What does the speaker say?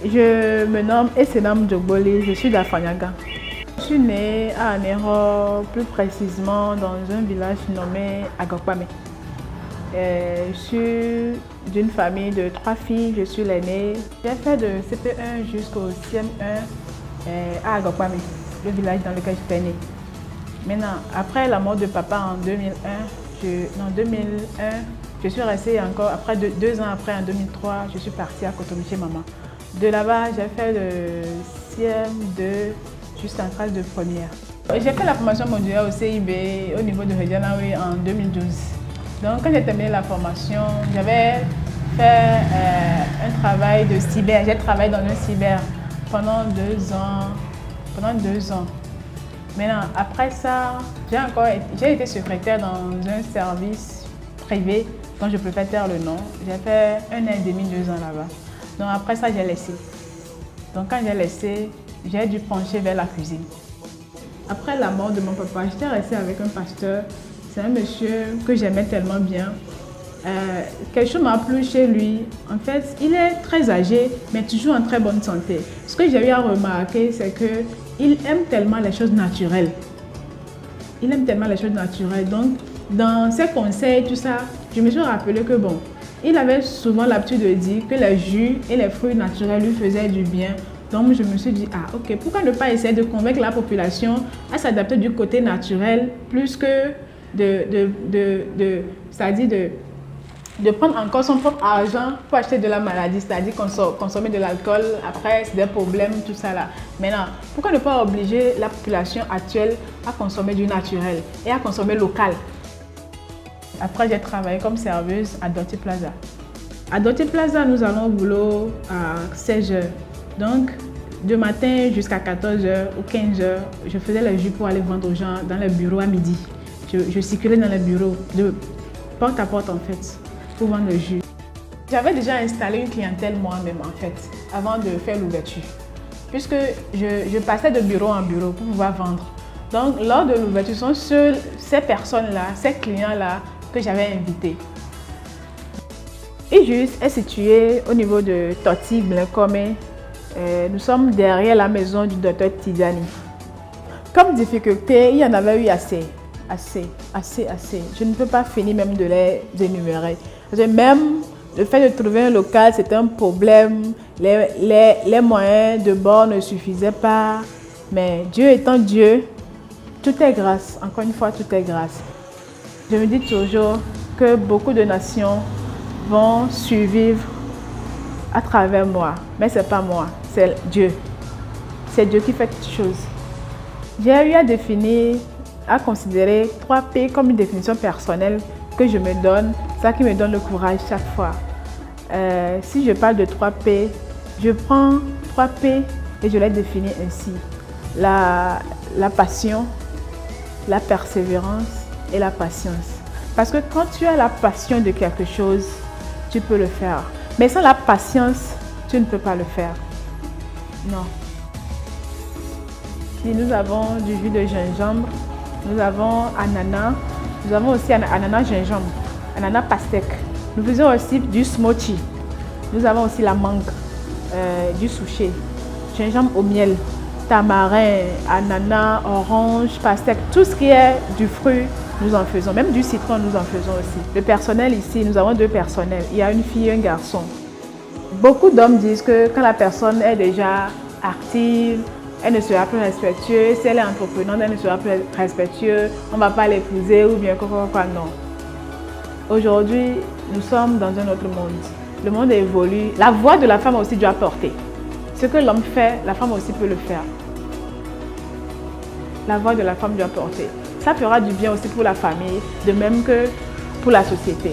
Je me nomme Essenam Djogboli, je suis d'Afanyaga. Je suis née à Anéro, plus précisément dans un village nommé Agokpame. Je suis d'une famille de 3 filles, je suis l'aînée. J'ai fait de CP1 jusqu'au CM1 à Agokpame, le village dans lequel j'étais née. Maintenant, après la mort de papa en 2001, je suis restée encore, après 2 ans après, en 2003, je suis partie à Cotonou chez maman. De là-bas, j'ai fait le CM2 jusqu'en classe de première. J'ai fait la formation modulaire au CIB au niveau de Redianaoui en 2012. Donc quand j'ai terminé la formation, j'avais fait un travail de cyber. J'ai travaillé dans un cyber pendant 2 ans. Maintenant, après ça, j'ai été secrétaire dans un service privé dont je peux pas taire le nom. J'ai fait 1 an et demi, 2 ans là-bas. Donc après ça, j'ai laissé. Donc quand j'ai laissé, j'ai dû pencher vers la cuisine. Après la mort de mon papa, j'étais restée avec un pasteur. C'est un monsieur que j'aimais tellement bien. Quelque chose m'a plu chez lui. En fait, il est très âgé, mais toujours en très bonne santé. Ce que j'ai eu à remarquer, c'est qu'il aime tellement les choses naturelles. Il aime tellement les choses naturelles. Donc, dans ses conseils, tout ça, je me suis rappelé que bon, il avait souvent l'habitude de dire que les jus et les fruits naturels lui faisaient du bien. Donc, je me suis dit, ah ok, pourquoi ne pas essayer de convaincre la population à s'adapter du côté naturel plus que c'est-à-dire de prendre encore son propre argent pour acheter de la maladie, c'est-à-dire consommer de l'alcool, après c'est des problèmes, tout ça là. Maintenant, pourquoi ne pas obliger la population actuelle à consommer du naturel et à consommer local? Après, j'ai travaillé comme serveuse à Doty Plaza. À Doty Plaza, nous allons au boulot à 16 h. Donc, de matin jusqu'à 14 h ou 15 h, je faisais les jus pour aller vendre aux gens dans les bureaux à midi. Je circulais dans les bureaux, de porte à porte en fait, pour vendre le jus. J'avais déjà installé une clientèle moi-même en fait, avant de faire l'ouverture. Puisque je passais de bureau en bureau pour pouvoir vendre. Donc, lors de l'ouverture, ce sont ces personnes-là, ces clients-là que j'avais invités. Ijus est situé au niveau de Toti Blenkome. Nous sommes derrière la maison du docteur Tidjani. Comme difficulté, il y en avait eu assez. Je ne peux pas finir même de les énumérer. Parce que même le fait de trouver un local, c'était un problème. Les moyens de bord ne suffisaient pas. Mais Dieu étant Dieu, tout est grâce. Encore une fois, tout est grâce. Je me dis toujours que beaucoup de nations vont survivre à travers moi. Mais ce n'est pas moi, c'est Dieu. C'est Dieu qui fait toutes choses. J'ai eu à considérer 3 P comme une définition personnelle que je me donne, ça qui me donne le courage chaque fois. Si je parle de 3 P, je prends 3 P et je les définis ainsi. La passion, la persévérance et la patience. Parce que quand tu as la passion de quelque chose, tu peux le faire. Mais sans la patience, tu ne peux pas le faire. Non. Si nous avons du jus de gingembre, nous avons ananas, nous avons aussi ananas gingembre, ananas pastèque. Nous faisons aussi du smoothie. Nous avons aussi la mangue, du souchet, gingembre au miel, tamarin, ananas, orange, pastèque, tout ce qui est du fruit, nous en faisons. Même du citron, nous en faisons aussi. Le personnel ici, nous avons 2 personnels. Il y a une fille et un garçon. Beaucoup d'hommes disent que quand la personne est déjà active, elle ne sera plus respectueuse. Si elle est entreprenante, elle ne sera plus respectueuse. On ne va pas l'épouser ou bien quoi. Non. Aujourd'hui, nous sommes dans un autre monde. Le monde évolue. La voix de la femme aussi doit porter. Ce que l'homme fait, la femme aussi peut le faire. La voix de la femme doit porter. Ça fera du bien aussi pour la famille, de même que pour la société.